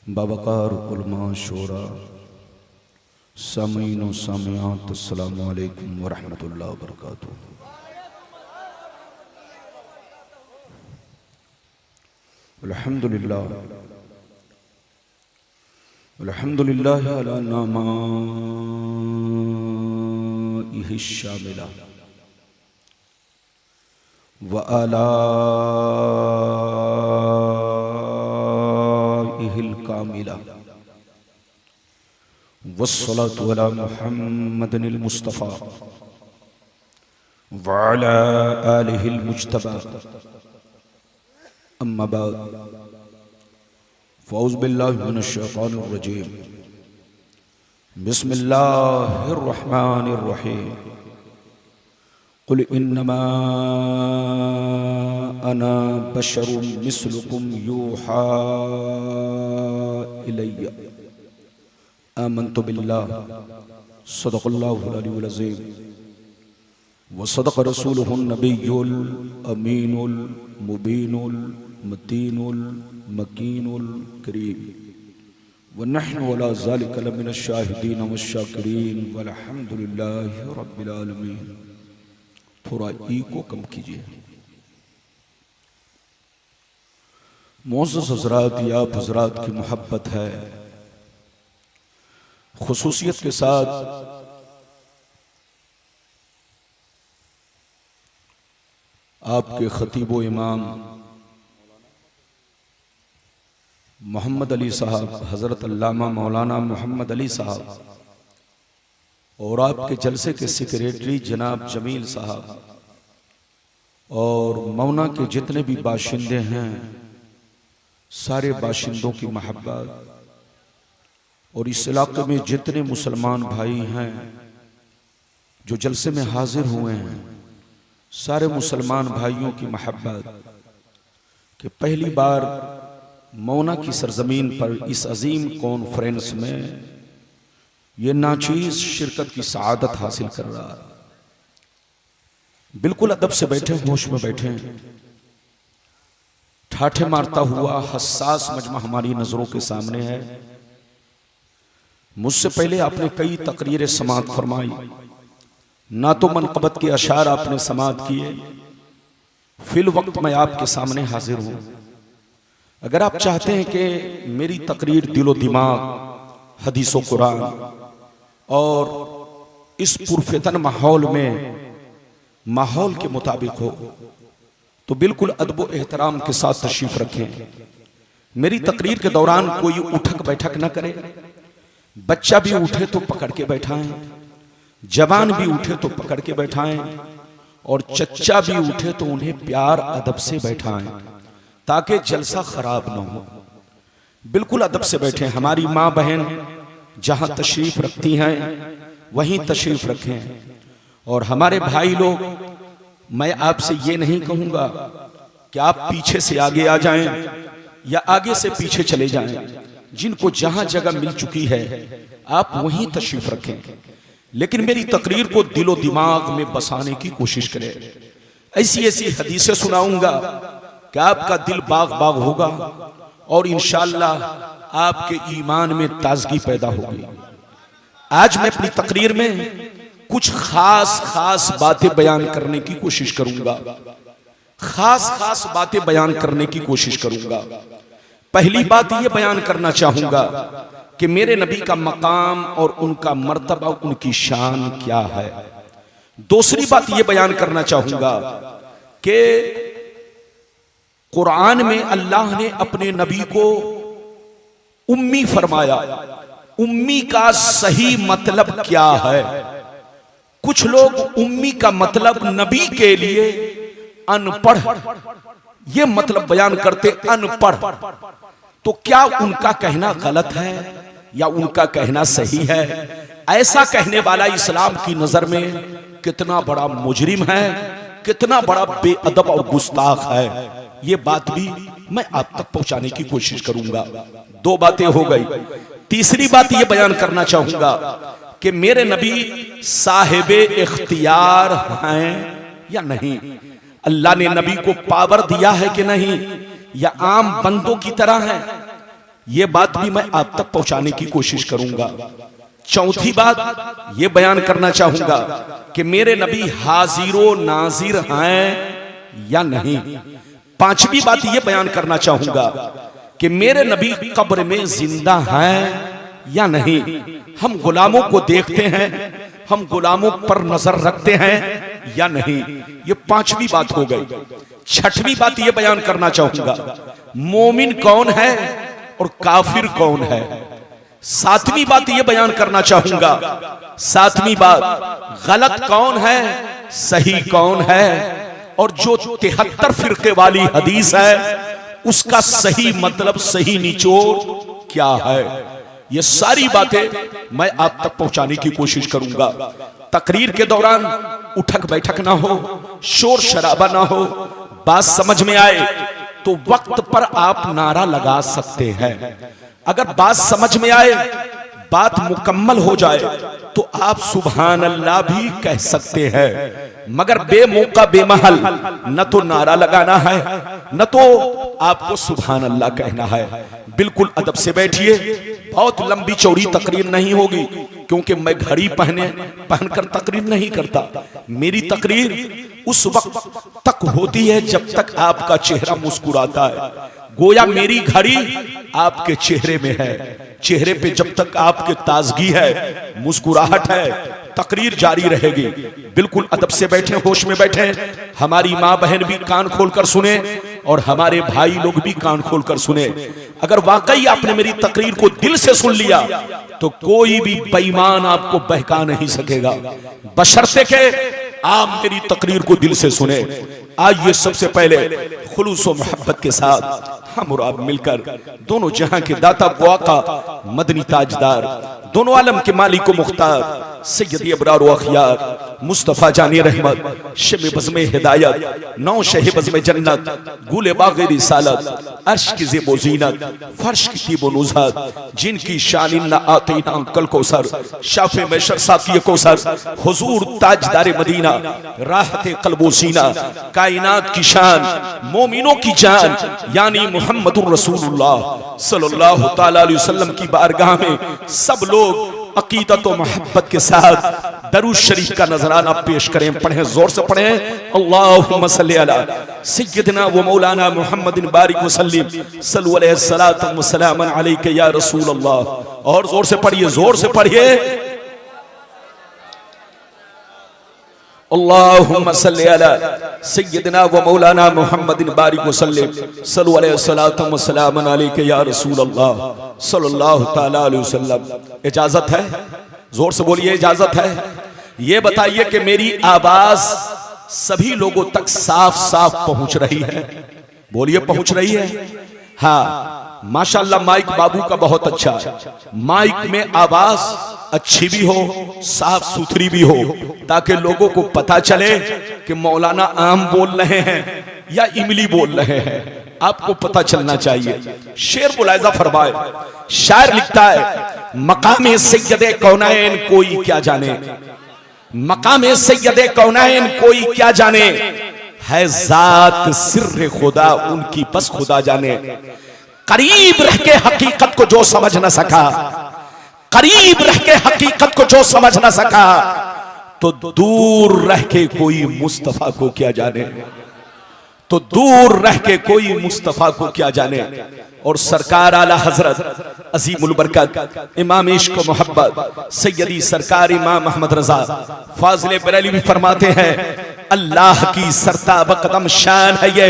बावकार उलमा शोरा सामीन व सामियात अस्सलामु अलैकुम व रहमतुल्लाहि व बरकातुहू। अल्हम्दुलिल्लाह अल्हम्दुलिल्लाह अला नमाइहि शामिला व आलाइहिल कामिला वस्सलातु अला मुहम्मदिनिल मुस्तफ़ा व अला आलिहिल मुज्तबा। अम्मा बाद फ़ौज़ बिल्लाहि मिनश शैतानिर रजीम। बिस्मिल्लाहिर रहमानिर रहीम। कुल इन्नमा अना बशरुम मिस्लुकुम यूहा इलैया आमन्तु बिल्लाहि सदक़ल्लाहुल अलीयुल अज़ीम व सदक़ रसूलुहुन नबियुल अमीनुल मुबीनुल मतीनुल मकीनुल करीम व नहनु अला ज़ालिका लमिनश शाहिदीन वश्शाकिरीन वल्हम्दुलिल्लाहि रब्बिल आलमीन। थोड़ा ई को कम कीजिए। मोअज़्ज़ज़ हज़रात, आप हज़रात की मोहब्बत है, खुसूसियत के साथ आपके खतीब व इमाम मोहम्मद अली साहब, हज़रत अल्लामा मौलाना मोहम्मद अली साहब और आपके जलसे के सेक्रेटरी जनाब जमील साहब और मौना के जितने भी बाशिंदे हैं, सारे बाशिंदों की मोहब्बत और इस इलाके में जितने मुसलमान भाई हैं जो जलसे में हाजिर हुए हैं, सारे मुसलमान भाइयों की मोहब्बत कि पहली बार मौना की सरजमीन पर इस अजीम कॉन्फ्रेंस में ये नाचीज शिरकत की सआदत हासिल कर रहा है। बिल्कुल अदब से बैठे, होश में बैठे, ठाठे मारता हुआ हसास मजमा हमारी नजरों के सामने है। मुझसे पहले आपने कई तकरीरें समाअत फरमाई, ना तो मनक़बत के अशार आपने समाअत किए। फिल वक्त मैं आपके सामने हाजिर हूं। अगर आप चाहते हैं कि मेरी तकरीर दिलो दिमाग, हदीस व कुरान और इस पुरफितन माहौल के मुताबिक हो तो बिल्कुल अदब व एहतराम के साथ तशरीफ रखें। मेरी तकरीर के दौरान कोई उठक बैठक न करे। बच्चा भी उठे तो पकड़ के बैठाएं, जवान भी उठे तो पकड़ के बैठाएं और चच्चा भी उठे तो उन्हें प्यार अदब से बैठाएं ताकि जलसा खराब न हो। बिल्कुल अदब से बैठे। हमारी माँ बहन जहां तशरीफ रखती हैं वहीं तशरीफ रखें। और हमारे भाई लोग, मैं आपसे ये नहीं कहूंगा कि आप पीछे से आगे आ जाएं या आगे से पीछे चले जाएं। जिनको जहां जगह मिल चुकी है आप वहीं तशरीफ रखें, लेकिन मेरी तकरीर को दिलो दिमाग में बसाने की कोशिश करें। ऐसी ऐसी हदीसें सुनाऊंगा कि आपका दिल बाग बाग होगा और इंशाअल्लाह आपके ईमान में ताजगी पैदा होगी। आज मैं अपनी तकरीर में कुछ खास बातें बयान करने की कोशिश करूंगा। खास बातें बयान करने की कोशिश करूंगा। पहली बात यह बयान करना चाहूंगा कि मेरे नबी का मकाम और उनका मर्तबा, उनकी शान क्या है। दूसरी बात यह बयान करना चाहूंगा कि कुरान में अल्लाह ने अपने नबी को उम्मी फरमाया। उम्मी का सही मतलब क्या है? कुछ लोग उम्मी का मतलब नबी के लिए अनपढ़ ये मतलब बयान करते, अनपढ़। तो क्या उनका कहना गलत है या उनका कहना सही है? ऐसा कहने वाला इस्लाम की नजर में कितना बड़ा मुजरिम है, कितना बड़ा बेअदब और गुस्ताख है। ये बात भी मैं आप तक पहुंचाने की कोशिश करूंगा। दो बातें हो गई। तीसरी बात यह बयान करना चाहूंगा कि मेरे नबी साहिबे इख्तियार हैं या नहीं। अल्लाह ने नबी को पावर दिया है कि नहीं, या आम बंदों की तरह हैं? ये बात भी मैं आप तक पहुंचाने की कोशिश करूंगा। चौथी बात ये बयान करना चाहूंगा कि मेरे नबी हाजिरो नाजिर हैं या नहीं। पांचवी बात ये बयान करना चाहूंगा कि मेरे नबी कब्र में जिंदा हैं या नहीं। हम गुलामों को देखते हैं, हम गुलामों पर नजर रखते हैं या नहीं। ये पांचवी बात हो गई। छठवीं बात ये बयान करना चाहूंगा, मोमिन कौन है और काफिर कौन है। सातवीं बात ये बयान करना चाहूंगा, सातवीं बात गलत कौन है सही कौन है, और जो 73 फिरके वाली हदीस है उसका सही मतलब सही निचोड़ क्या है। ये सारी बातें मैं आप तक पहुंचाने की कोशिश करूंगा। तकरीर के दौरान उठक बैठक ना हो, शोर शराबा ना हो, बात समझ में आए तो वक्त पर आप नारा लगा सकते हैं। अगर बात समझ में आए, बात मुकम्मल हो जाए तो आप सुभान अल्लाह भी कह सकते हैं, मगर बेमौका बेमहल न तो नारा लगाना है न तो आपको सुभान अल्लाह कहना है। बिल्कुल अदब से बैठिए। बहुत लंबी चौड़ी तकरीर नहीं होगी, क्योंकि मैं घड़ी पहनकर तकरीर नहीं करता। मेरी तकरीर उस वक्त तक होती है जब तक आपका चेहरा मुस्कुराता है। गोया मेरी घड़ी आपके चेहरे में है। चेहरे पे जब तक आपके ताजगी है, मुस्कुराहट है, तकरीर जारी रहेगी। बिल्कुल अदब से बैठे, होश में बैठे। हमारी माँ बहन भी कान खोलकर सुने और हमारे भाई लोग भी कान खोलकर सुने। अगर वाकई आपने मेरी तकरीर को दिल से सुन लिया तो कोई भी बेईमान आपको बहका नहीं सकेगा, बशर्ते के आप मेरी तकरीर को दिल से सुने। आइए सबसे पहले खुलूस और मोहब्बत के साथ हम और आप मिलकर दोनों जहां के दाता बुआका मदनी ताजदार, दोनों आलम के मालिक व मुख्तार सैयद अबरार व अखियार मुस्तफा जानी रहमत शब बज़्म हिदायत नौ शह बज़्म जन्नत गुले बाग़ रिसालत अर्श की ज़ेबो ज़ीनत फर्श की तीबो नुज़हत, जिनकी शान इन्ना आतीना कल कौसर शाफ़े मैशर साक़ी कौसर हुज़ूर ताजदार मदीना राहत क़ल्ब व सीना, कायनात की शान मोमिनों की जान यानी मुहम्मदुर रसूलुल्लाह सल्लल्लाहु तआला अलैहि वसल्लम की बारगाह में सब लोग अकीदत और मोहब्बत के साथ दरूद शरीफ का नजराना पेश करें। पढ़ें, जोर से पढ़ें। अल्लाहुम्मा सल्ली अला सय्यदना व मौलाना मुहम्मदिन बारिक व सल्लिम सल्लल्लाहु अलैहि सलातु व सलामन अलैका या रसूल अल्लाह। और जोर से पढ़िए, जोर से पढ़िए। अल्लाहुम्मा सल्ली अला सय्यदना व मौलाना मुहम्मदिन बारिक व सल्लिम सल्लल्लाहु अलैहि सलातु व सलामन अलैका या रसूल अल्लाह सल्लल्लाहु तआला अलैहि वसल्लम। इजाजत है? जोर से बोलिए, इजाजत है? ये बताइए कि मेरी आवाज सभी लोगों तक साफ साफ पहुंच रही है? बोलिए, पहुंच रही है? हाँ, माशाअल्लाह माइक बाबू का बहुत अच्छा है। माइक में आवाज अच्छी भी हो, साफ सुथरी भी हो, ताकि लोगों को पता चले कि मौलाना आम बोल रहे हैं या इमली बोल रहे हैं। आपको पता चलना चाहिए। शेर मुलाहिजा फरमाए, शायर लिखता है, मकामे सैयदे कौनैन कोई क्या जाने, मकामे सैयदे कौनैन कोई क्या जाने, है जात सिर्र खुदा उनकी बस खुदा जाने। करीब रह के हकीकत को जो समझ न सका, करीब रह के हकीकत को जो समझ न सका, तो दूर रह के कोई मुस्तफा को क्या जाने, तो दूर रह के कोई मुस्तफा को क्या जाने। और सरकार आला हजरत अजीमुल बरकत इमाम इश्क व मोहब्बत सैयदी सरकार इमाम अहमद रजा फाजिल बरेली भी फरमाते हैं, अल्लाह की सरताब कदम शान है ये,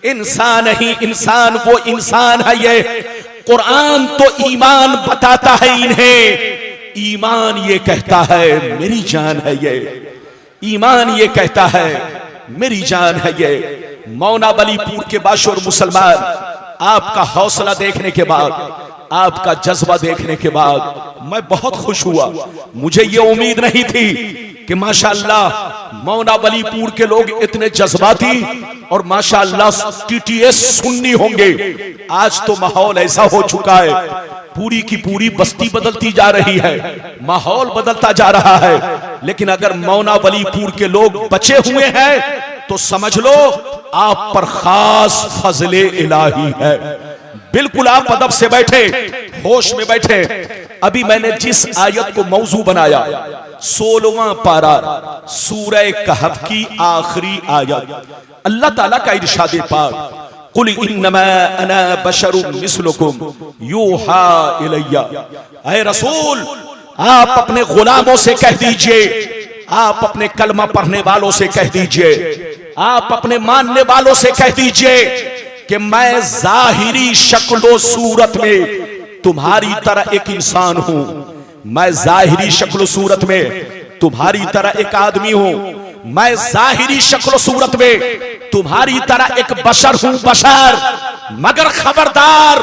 इंसान ही इंसान वो इंसान है ये। कुरान तो ईमान बताता है इन्हें, ईमान ये कहता है मेरी जान है ये, ईमान ये कहता है मेरी जान है ये। मौना बलीपुर के बाशुर मुसलमान, आपका हौसला देखने के बाद, आपका जज्बा देखने के बाद मैं बहुत खुश हुआ। मुझे ये उम्मीद नहीं थी कि माशाअल्लाह मौना बलीपुर के लोग इतने जज्बाती और माशाअल्लाह टीटीएस सुन्नी होंगे। आज तो माहौल ऐसा हो चुका है, पूरी की पूरी बस्ती बदलती जा रही है, माहौल बदलता जा रहा है। लेकिन अगर मौना बलीपुर के लोग बचे हुए हैं तो समझ लो आप पर खास फजले इलाही है। बिल्कुल आप अदब से बैठे, होश में बैठे। अभी मैंने जिस आयत को मौजू बनाया 16वां पारा सूरह कहफ की आखिरी आयत, अल्लाह ताला का इरशाद पाक, कुल इन्नमा अना बशरुम मिस्लुकुम यूहा इलैया। ऐ रसूल, आप अपने गुलामों से कह दीजिए, आप अपने कलमा पढ़ने वालों से कह दीजिए, आप अपने मानने वालों से कह दीजिए कि मैं जाहिरी शक्लो सूरत में तुम्हारी तरह एक इंसान हूं। मैं जाहिरी शक्लो सूरत में तुम्हारी तरह एक आदमी हूं। मैं जाहिरी शक्लो सूरत में तुम्हारी तरह एक बशर हूं, बशर। मगर खबरदार,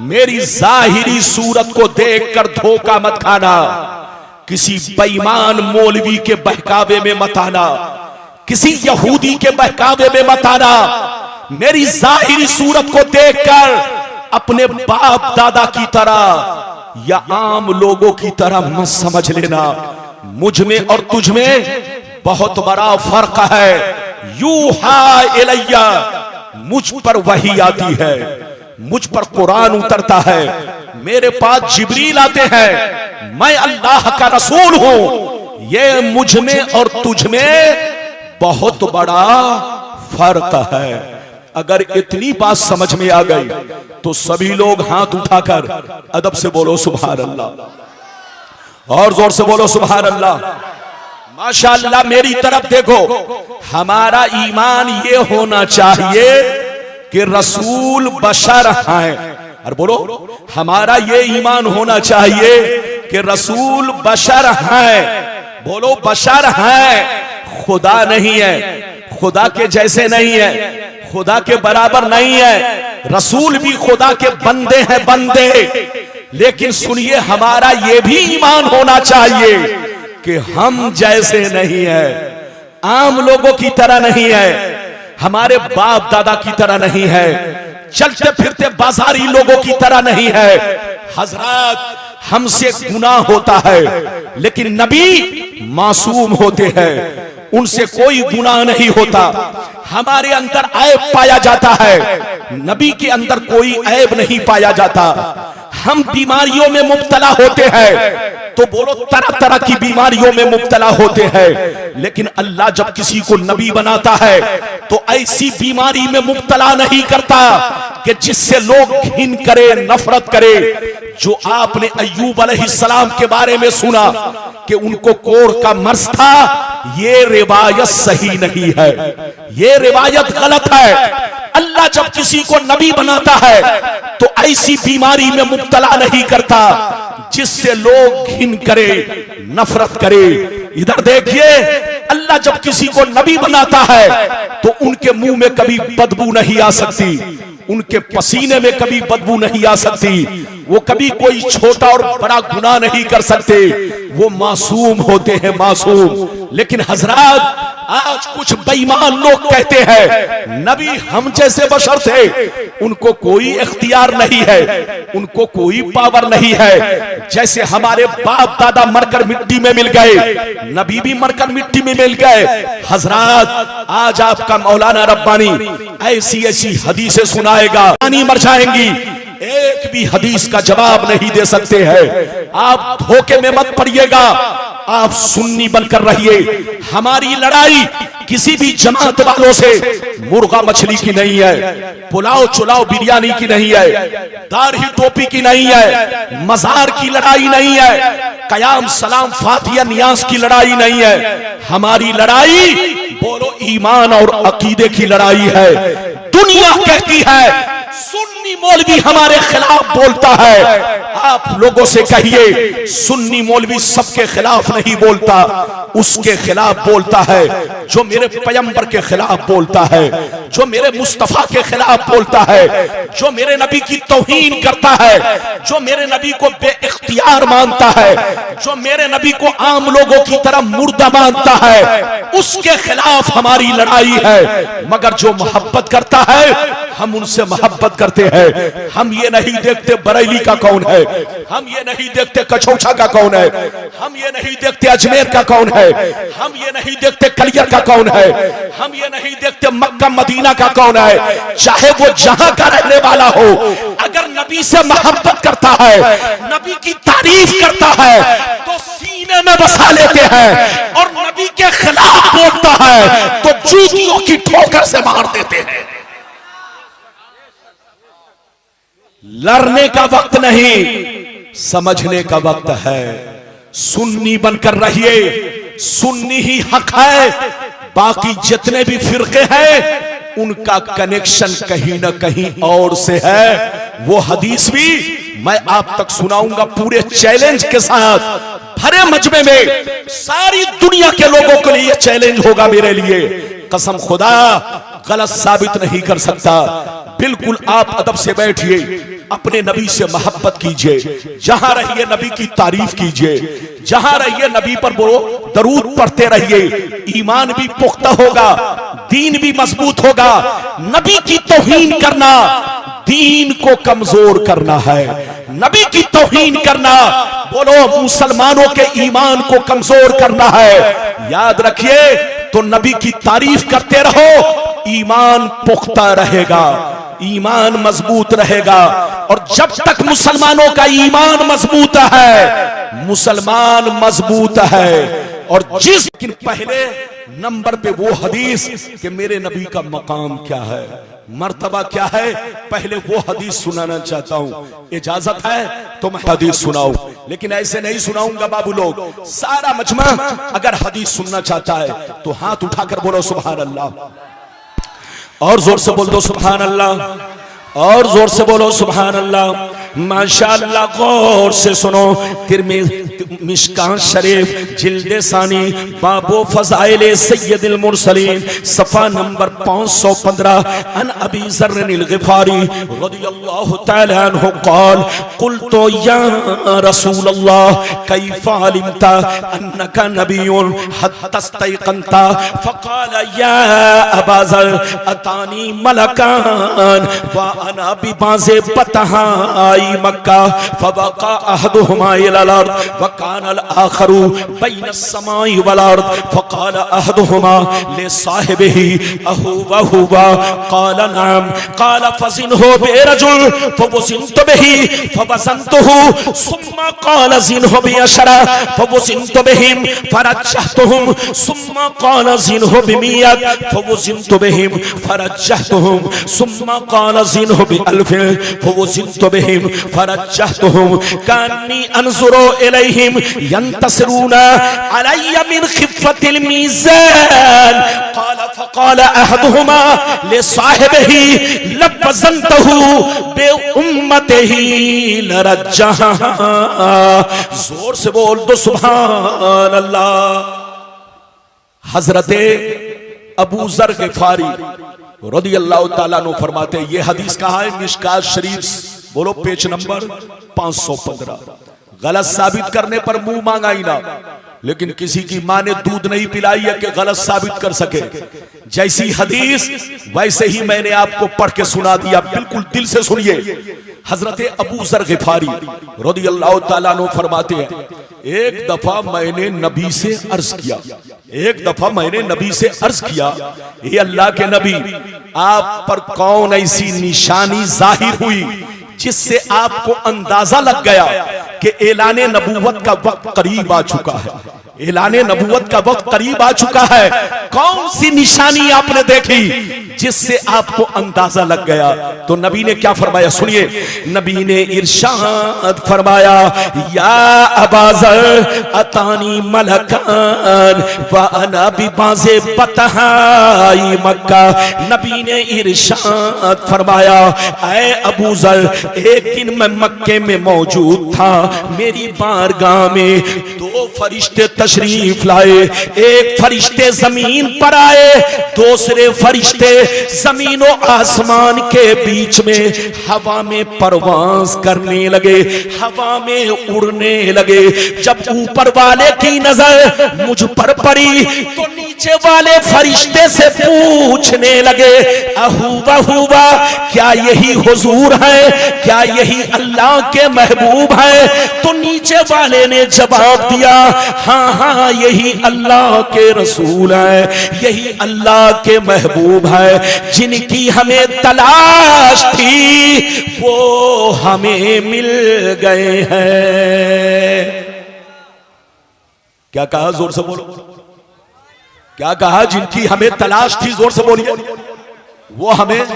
मेरी जाहिरी सूरत को देखकर धोखा मत खाना। किसी बेईमान मौलवी के बहकावे में मत आना, किसी यहूदी के बहकावे में मत आना। मेरी जाहिरी सूरत को देखकर अपने बाप दादा की तरह या आम लोगों की तरह मत समझ लेना। मुझ में और तुझ में बहुत बड़ा फर्क है। यूहा इलैया, मुझ पर वही आती है, मुझ पर कुरान उतरता है, मेरे पास जिब्रील आते हैं, मैं अल्लाह का रसूल हूं। ये मुझ में और तुझ में बहुत बड़ा फर्क है। अगर इतनी बात समझ में आ गई तो सभी लोग हाथ उठाकर अदब से बोलो सुभान अल्लाह, और जोर से बोलो सुभान अल्लाह। माशाअल्लाह, मेरी तरफ देखो। हमारा ईमान ये होना चाहिए कि रसूल बशर हैं। और बोलो, हमारा ये ईमान होना चाहिए कि रसूल बशर हैं। बोलो, बशर हैं, खुदा नहीं है, खुदा के जैसे नहीं है, खुदा के बराबर नहीं है। रसूल भी खुदा के बंदे हैं, बंदे। लेकिन सुनिए, हमारा ये भी ईमान होना चाहिए कि हम जैसे नहीं है, आम लोगों की तरह नहीं है, हमारे बाप दादा की तरह नहीं है, चलते फिरते बाजारी लोगों की तरह नहीं है। हजरत, हमसे गुनाह होता है, लेकिन नबी मासूम होते हैं, उनसे कोई गुनाह नहीं होता। हमारे अंदर ऐब पाया जाता है, नबी के अंदर कोई ऐब नहीं पाया जाता। हम बीमारियों में मुब्तला होते हैं, तो बोलो तरह तरह की बीमारियों में मुब्तला होते हैं। लेकिन अल्लाह जब किसी को नबी बनाता है तो ऐसी बीमारी में मुब्तला नहीं करता कि जिससे लोग घिन करे, नफरत करे। जो आपने अय्यूब अलैहिस्सलाम के बारे में सुना कि उनको कोढ़ का मर्ज था, ये रिवायत सही नहीं है, ये रिवायत गलत है। अल्लाह जब किसी को नबी बनाता है तो ऐसी बीमारी में मुब्तला नहीं करता जिससे लोग घिन करे, नफरत करे। इधर देखिए, अल्लाह जब किसी को नबी बनाता है तो उनके मुंह में कभी बदबू नहीं आ सकती, उनके पसीने में कभी बदबू नहीं आ सकती, वो कभी कोई छोटा और बड़ा गुनाह नहीं कर सकते, वो मासूम होते हैं, मासूम। लेकिन हजरात, आज कुछ बेईमान लोग कहते हैं नबी हम जैसे बशर थे, उनको कोई इख्तियार नहीं है, उनको कोई पावर नहीं है। जैसे हमारे बाप दादा मरकर मिट्टी में मिल गए, नबी भी मरकर मिट्टी में मिल गए। हजरात, आज आपका मौलाना रब्बानी ऐसी ऐसी हदीसें सुनाएगा, पानी मर जाएंगी, एक भी हदीस का जवाब नहीं दे सकते हैं। आप धोखे में मत पड़िएगा, आप सुन्नी बनकर रहिए। हमारी लड़ाई किसी भी जमात वालों से मुर्गा मछली की नहीं है, पुलाव चुलाव बिरयानी की नहीं है, दाढ़ी टोपी की नहीं है, मजार की लड़ाई नहीं है, कयाम सलाम फातिया नियाज की लड़ाई नहीं है। हमारी लड़ाई बोलो ईमान और अकीदे की लड़ाई है। दुनिया कहती है सुन्नी मौलवी हमारे खिलाफ बोलता है, आप लोगों से कहिए सुन्नी मौलवी सबके खिलाफ नहीं बोलता, उसके खिलाफ बोलता है जो मेरे पैगंबर के खिलाफ बोलता है, जो मेरे मुस्तफा के खिलाफ बोलता है, जो मेरे नबी की तौहीन करता है, जो मेरे नबी को बेइख्तियार मानता है, जो मेरे नबी को आम लोगों की तरह मुर्दा मानता है, उसके खिलाफ हमारी लड़ाई है। मगर जो मोहब्बत करता है हम उनसे मोहब्बत करते हैं। हम ये नहीं देखते बरेली का कौन है, है, हम ये नहीं देखते कछौछा का कौन है, हम ये नहीं देखते अजमेर का कौन है, हम ये नहीं देखते कलियर का कौन है, हम ये नहीं देखते मक्का मदीना का कौन है। चाहे वो जहां का रहने वाला हो, अगर नबी से मोहब्बत करता है, नबी की तारीफ करता है, तो सीने में बसा लेते हैं, और नबी के खिलाफ बोलता है तो जूतियों की ठोकर से मार देते हैं। लड़ने का वक्त नहीं, समझने का वक्त है। सुन्नी बनकर रहिए, सुन्नी ही हक है, बाकी जितने भी फिरके हैं उनका कनेक्शन कहीं ना कहीं और से है। वो हदीस भी मैं आप तक सुनाऊंगा पूरे चैलेंज के साथ, भरे मजमे में। सारी दुनिया के लोगों के लिए यह चैलेंज होगा, मेरे लिए कसम खुदा गलत साबित नहीं कर सकता। बिल्कुल आप अदब से बैठिए, अपने नबी से मोहब्बत कीजिए, जहां रहिए नबी की तारीफ कीजिए, जहां रहिए नबी पर बोलो दरूद पढ़ते रहिए। ईमान भी पुख्ता होगा, दीन भी मजबूत होगा। नबी की तौहीन करना दीन को कमजोर करना है, नबी की तौहीन करना बोलो मुसलमानों के ईमान को कमजोर करना है। याद रखिए, तो नबी की तारीफ करते रहो, ईमान पुख्ता रहेगा, ईमान मजबूत रहेगा। और जब तक मुसलमानों का ईमान मजबूत है, मुसलमान मजबूत है। और जिस लेकिन पहले नंबर पे वो हदीस कि मेरे नबी का मकाम क्या है, मर्तबा क्या है, पहले वो हदीस सुनाना चाहता हूं। इजाजत है तो मैं हदीस सुनाऊं, लेकिन ऐसे नहीं सुनाऊंगा बाबू लोग। सारा मजमा अगर हदीस सुनना चाहता है तो हाथ उठाकर बोलो सुभान अल्लाह, और जोर से बोल दो सुभान अल्लाह, और जोर से बोलो सुभान अल्लाह। माशाअल्लाह, गौर से सुनो। मिशकात शरीफ जिल्दे सानी बाबो फज़ाइल सय्यदुल मुरसलीन सफ़ा नंबर 515 अन अबी ज़र्रिल ग़िफ़ारी रज़ियल्लाहु तआला अन्हु क़ाल क़ुल्तु या रसूलल्लाह कैफ़ा अलिमता अन्नका नबियुन हत्ता इस्तयक़नता फ़क़ाल या अबा ज़र अतानी मलकान व अना बिबाज़े बतहा मक्का फवक़ा अहदुहुमा इलल अर्द व कानल आखरु बैन अस्समाई वल अर्द फक़ाल अहदुहुमा लिसाहिबिही अहुवा हुवा क़ाल नअम क़ाल फ़ज़िनहु बिरजुल फ़वज़िनतु बिही फ़वज़नतुहु सुम्मा क़ाल ज़िनहु बिअशरा फ़वज़िनतु बिहिम फ़रज्जहतुहुम सुम्मा क़ाल ज़िनहु बिमियत फ़वज़िनतु बिहिम फ़रज्जहतुहुम सुम्मा क़ाल ज़िनहु बिअल्फ़िन फ़वज़िनतु बिहिम फरज्जहतुहुम कान्नी अनज़ुरु इलैहिम यंतसिरूना अलय्या मिन खिफ़्फ़तिल मीज़ान क़ाल फ़क़ाल अहदुहुमा लिसाहिबिही लवज़नतहु बिउम्मतिही लरज्जहा। जोर से बोल दो सुभान अल्लाह। हज़रते अबू ज़र ग़िफ़ारी रज़ियल्लाहु ताला अन्हु फरमाते हैं, ये हदीस कहाँ है? मिशकात शरीफ बोलो पेज नंबर 515। गलत साबित करने पर मुंह मांगा ही ना, लेकिन किसी की मां ने दूध नहीं पिलाई है कि गलत साबित कर सके। जैसी हदीस वैसे ही मैंने आपको पढ़ के सुना दिया, बिल्कुल दिल से सुनिए। हजरत अबू ज़र ग़िफ़ारी रज़ियल्लाहु ताला अन्हु फरमाते हैं, एक दफा मैंने नबी से अर्ज किया, एक दफा मैंने नबी से अर्ज किया, ये अल्लाह के नबी, आप पर कौन ऐसी निशानी जाहिर हुई जिससे आपको अंदाजा लग गया कि ऐलाने नबूवत का वक्त करीब आ चुका है, ऐलाने नबूवत का वक्त करीब आ चुका है। कौन सी निशानी आपने देखी जिससे आपको अंदाजा लग गया? तो नबी ने क्या फरमाया, सुनिए। नबी ने इरशाद फरमाया, या अबा ज़र अतानी मलकान व अना बिबाज़े बतहाई मक्का। नबी ने इरशाद फरमाया, ऐ अबू ज़र, एक दिन मैं मक्के में मौजूद था, मेरी बारगाह में दो फरिश्ते तशरीफ लाए। एक फरिश्ते जमीन पर आए, दूसरे फरिश्ते जमीन और आसमान के बीच में हवा में परवाज़ करने लगे, हवा में उड़ने लगे। जब ऊपर वाले की नजर मुझ पर पड़ी तो नीचे नीचे वाले फरिश्ते से पूछने लगे, अहूबा हुआ, क्या यही हुजूर है, क्या यही अल्लाह के महबूब है? तो नीचे वाले ने जवाब दिया, हाँ हाँ यही अल्लाह के रसूल है, यही अल्लाह के महबूब है, जिनकी हमें तलाश थी वो हमें मिल गए हैं। क्या कहा? जोर से बोलो। क्या कहा? जिनकी हमें तलाश थी, जोर से बोलिए, वो हमें।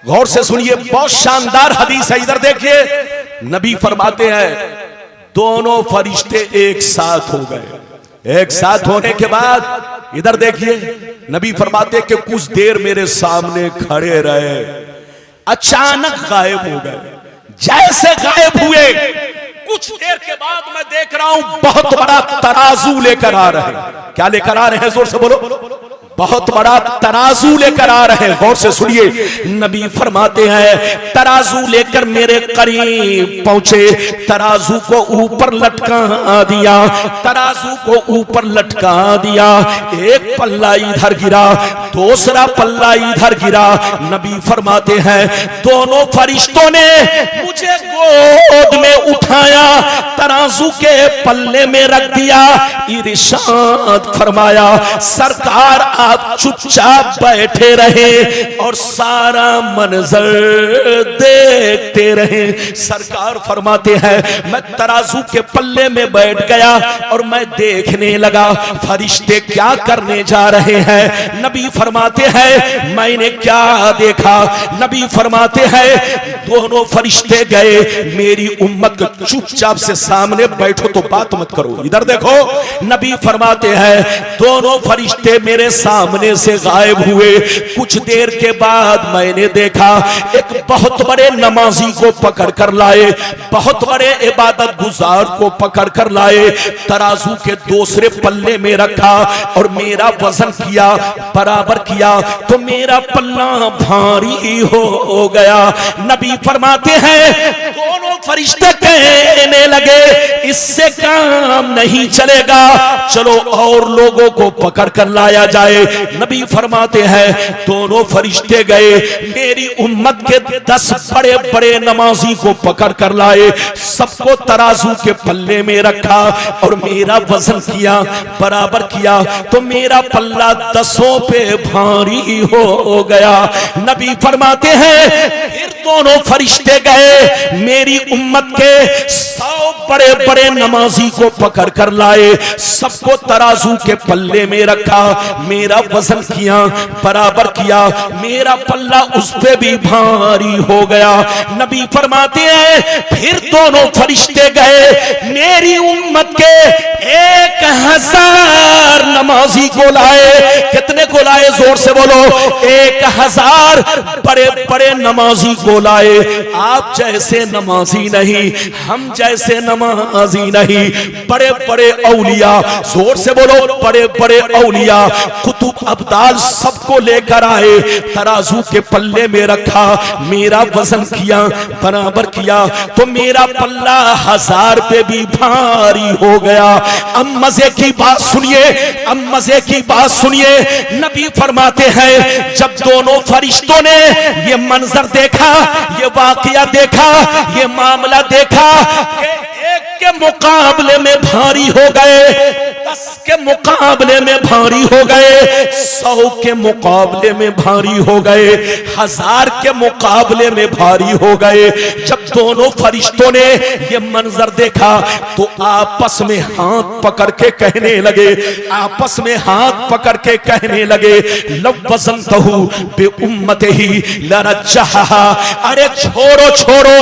गौर से सुनिए, बहुत शानदार हदीस है, इधर देखिए। नबी फरमाते हैं दोनों फरिश्ते एक साथ हो गए। एक साथ होने के बाद इधर देखिए, नबी फरमाते कि कुछ देर मेरे सामने खड़े रहे, अचानक गायब हो गए। जैसे गायब हुए, कुछ देर के बाद मैं देख रहा हूं बहुत बड़ा तराजू लेकर आ रहे हैं। क्या लेकर आ रहे हैं? जोर से बोलो। बहुत बड़ा तराजू लेकर आ रहे हैं। गौर से सुनिए, नबी फरमाते हैं तराजू लेकर मेरे करीब पहुंचे, तराजू को ऊपर लटका दिया, तराजू को ऊपर लटका दिया। एक पल्ला इधर गिरा, दूसरा पल्ला इधर गिरा। नबी फरमाते हैं दोनों फरिश्तों ने मुझे गोद में उठाया, तराजू के पल्ले में रख दिया, इरशाद फरमाया, सरकार आप चुपचाप बैठे रहे और सारा मंजर देखते रहे। सरकार फरमाते हैं मैं तराजू के पल्ले में बैठ गया और मैं देखने लगा फरिश्ते क्या करने जा रहे हैं। नबी फरमाते हैं मैंने क्या देखा? नबी फरमाते हैं दोनों फरिश्ते गए, मेरी उम्मत को चुपचाप से सामने बैठो तो बात मत करो। इधर देखो, नबी फरमाते हैं दोनों फरिश्ते मेरे सामने से गायब हुए। कुछ देर के बाद मैंने देखा एक बहुत बड़े नमाजी को पकड़ कर लाए, बहुत बड़े इबादत गुजार को पकड़ कर लाए, तराजू के दूसरे पल्ले में रखा और मेरा वजन किया, बराबर किया तो मेरा पल्ला भारी हो गया। नबी फरमाते हैं दोनों फरिश्ते कहने लगे इससे काम नहीं चलेगा, चलो और लोगों को पकड़ कर लाया जाए। नबी फरमाते हैं दोनों फरिश्ते गए, मेरी उम्मत के 10 बड़े बड़े नमाजी को पकड़ कर लाए, सबको तराजू के पल्ले में रखा और मेरा वजन किया, बराबर किया तो मेरा पल्ला 10 पे भारी हो गया। नबी फरमाते हैं फिर दोनों फरिश्ते गए, मेरी उम्मत के 100 बड़े बड़े नमाजी को पकड़ कर लाए, सबको तराजू के पल्ले में रखा, मेरा वजन किया, बराबर किया, मेरा पल्ला उस पे भी भारी हो गया। नबी फरमाते हैं फिर दोनों फरिश्ते गए, मेरी उम्मत के 1000 नमाजी को लाए। कितने को लाए? जोर से बोलो। 1000 बड़े बड़े नमाजी को लाए। आप जैसे नमाजी नहीं, हम जैसे नमाजी नहीं, बड़े बड़े औलिया, जोर से बोलो, बड़े बड़े औलिया, कुतुब अब्दाल सबको लेकर आए, तराजू के पल्ले में रखा, मेरा वजन किया, बराबर किया तो मेरा पल्ला 1000 पे भी भारी हो गया। अब मजे की बात सुनिए, अब मजे की बात सुनिए, नबी फरमाते हैं जब दोनों फरिश्तों ने ये मंजर देखा, ये वाकया देखा, ये मामला देखा कि एक के मुकाबले में भारी हो गए, 10 के मुकाबले में भारी हो गए, 100 के मुकाबले में भारी हो गए, 1000 के मुकाबले में भारी हो गए। जब दोनों फरिश्तों ने ये मंजर देखा तो आपस में हाथ पकड़ के कहने लगे, आपस में हाथ पकड़ के कहने लगे, लव वज़नतहु बि उम्मतिही लरज्जहा। अरे छोड़ो छोड़ो,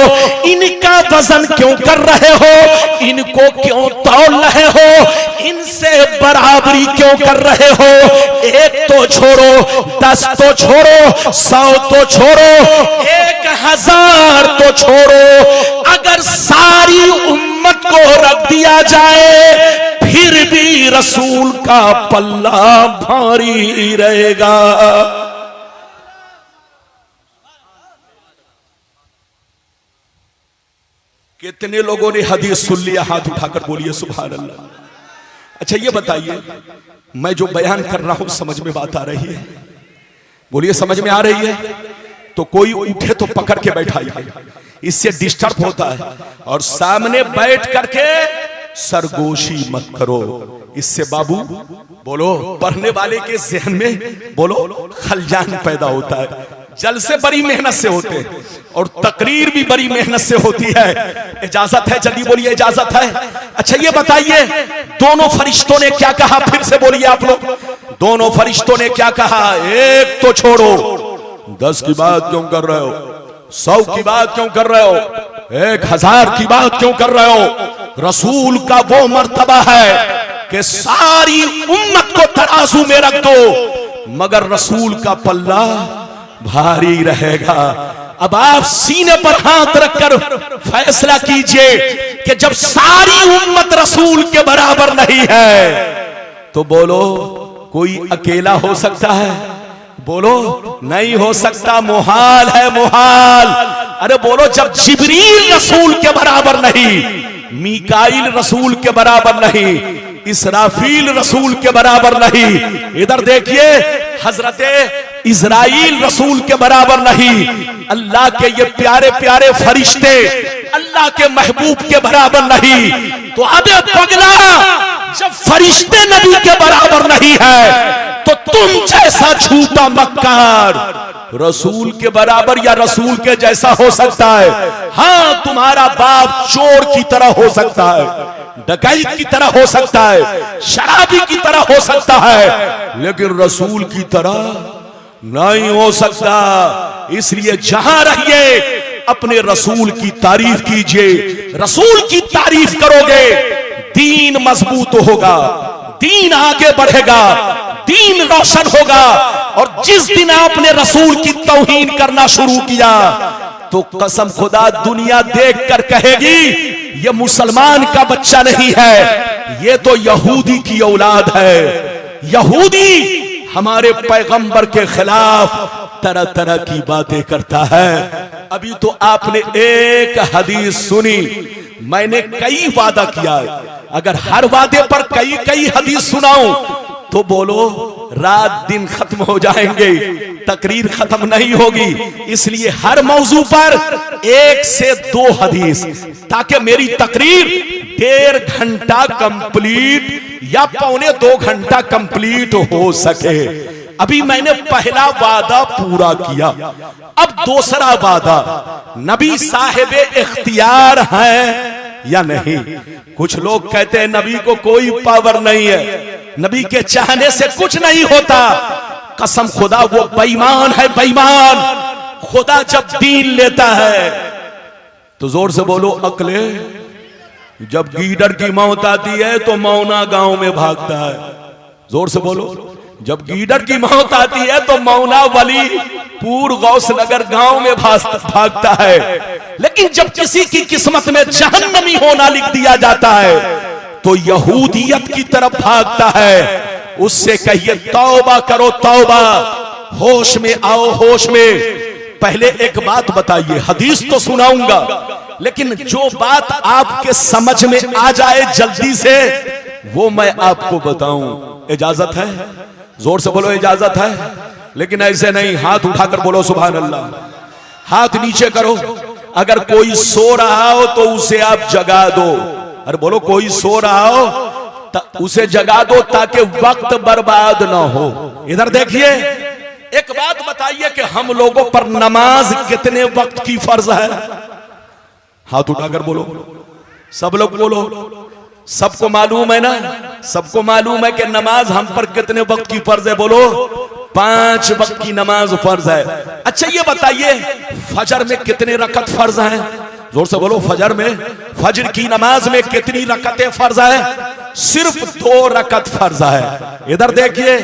इनका वजन क्यों कर रहे हो, इनको क्यों तौल रहे हो, इनसे बराबरी क्यों कर रहे हो? एक तो छोड़ो, 10 तो छोड़ो, 100 तो छोड़ो, 1000 तो छोड़ो, अगर सारी उम्मत को रख दिया जाए फिर भी रसूल का पल्ला भारी रहेगा। कितने लोगों ने हदीस सुन लिया? हाथ उठाकर बोलिए सुभान अल्लाह। अच्छा ये बताइए, मैं जो बयान कर रहा हूं समझ में बात आ रही है? बोलिए समझ में आ रही है? तो कोई उठे तो पकड़ के बैठाइए, इससे डिस्टर्ब होता है। और सामने बैठ करके सरगोशी मत करो, इससे बाबू बोलो पढ़ने वाले के जहन में बोलो खलजान पैदा होता है। जलसे बड़ी मेहनत से होते हैं और तकरीर भी बड़ी मेहनत से होती है। इजाजत है? जल्दी बोलिए इजाजत है। अच्छा ये बताइए, दोनों फरिश्तों ने क्या कहा? फिर से बोलिए आप लोग, दोनों फरिश्तों ने क्या कहा? एक तो छोड़ो, 10 की बात क्यों कर रहे हो? 100 की बात क्यों कर रहे हो? 1000 की बात क्यों कर रहे हो? रसूल का वो मर्तबा है कि सारी उम्मत को तराजू में रख दो, मगर रसूल का पल्ला भारी रहेगा। अब आप सीने पर हाथ रखकर फैसला कीजिए कि जब सारी उम्मत रसूल के बराबर नहीं है तो बोलो कोई अकेला हो सकता है? बोलो नहीं हो सकता, मुहाल है, मुहाल। अरे बोलो जब जिब्रील रसूल के बराबर नहीं, मीकाईल रसूल के बराबर नहीं, इसराफील रसूल के बराबर नहीं, इधर देखिए हजरते इज़राइल रसूल के बराबर नहीं, अल्लाह के ये प्यारे प्यारे फरिश्ते अल्लाह के महबूब के बराबर नहीं, तो अबे पगला जब फरिश्ते नबी के बराबर नहीं है तो तुम जैसा झूठा मक्कार रसूल के बराबर या रसूल के जैसा हो सकता है? हाँ, तुम्हारा बाप चोर की तरह हो सकता है, डकैत की तरह हो सकता है, शराबी की तरह हो सकता है, लेकिन रसूल की तरह नहीं हो सकता। इसलिए जहां रहिए अपने रसूल की तारीफ कीजिए। रसूल की तारीफ करोगे दीन मजबूत होगा, दीन आगे बढ़ेगा, दीन रोशन होगा। और जिस दिन आपने रसूल की तौहीन करना शुरू किया तो कसम खुदा दुनिया देखकर कहेगी ये मुसलमान का बच्चा नहीं है, ये तो यहूदी की औलाद है। यहूदी हमारे पैगंबर के खिलाफ तरह तरह की बातें करता है। अभी तो आपने एक हदीस सुनी, मैंने कई वादा किया है, अगर हर वादे पर कई कई हदीस सुनाऊं तो बोलो रात दिन खत्म हो जाएंगे, तकरीर खत्म नहीं होगी। इसलिए हर मौजू पर 1 से 2 हदीस, ताकि मेरी तकरीर 1.5 घंटा कंप्लीट या 1.25 घंटा कंप्लीट हो सके। अभी मैंने पहला वादा पूरा किया, अब दूसरा वादा, नबी साहिब इख्तियार हैं या नहीं? कुछ लोग कहते हैं नबी को कोई पावर नहीं है, नबी के चाहने से कुछ नहीं होता। कसम खुदा वो बेईमान है, बेईमान। खुदा जब दीन लेता है तो जोर से बोलो अकले, जब गीदड़ की मौत आती है तो मौना गांव में भागता है। जोर से बोलो, जब गीदड़ की मौत आती है तो मौना वली पूर गौसनगर गांव में भागता है। लेकिन जब किसी की किस्मत में जहन्नमी होना लिख दिया जाता है तो यहूदियत की तरफ भागता है। उससे कहिए तौबा करो, तौबा, होश में आओ, होश में। पहले एक बात बताइए, हदीस तो सुनाऊंगा, लेकिन जो बात आपके समझ में आ जाए जल्दी से वो मैं आपको बताऊं। इजाजत है? जोर से बोलो इजाजत है। लेकिन ऐसे नहीं, हाथ उठाकर बोलो सुभान अल्लाह। हाथ नीचे करो। अगर कोई सो रहा हो तो उसे आप जगा दो। अरे बोलो कोई सो रहा हो उसे जगा दो ताकि वक्त बर्बाद ना हो। इधर देखिए, एक बात बताइए कि हम लोगों पर नमाज कितने वक्त की फर्ज है? हाथ उठाकर बोलो, सब लोग बोलो। सबको मालूम है ना? सबको मालूम है कि नमाज हम पर कितने वक्त की फर्ज है? बोलो 5 वक्त की नमाज फर्ज है। अच्छा ये बताइए फजर में कितने रकत फर्ज हैं? जोर से बोलो, फजर में, फजर की नमाज में कितनी रकतें फर्ज है? सिर्फ 2 रकत फर्ज है। इधर देखिए,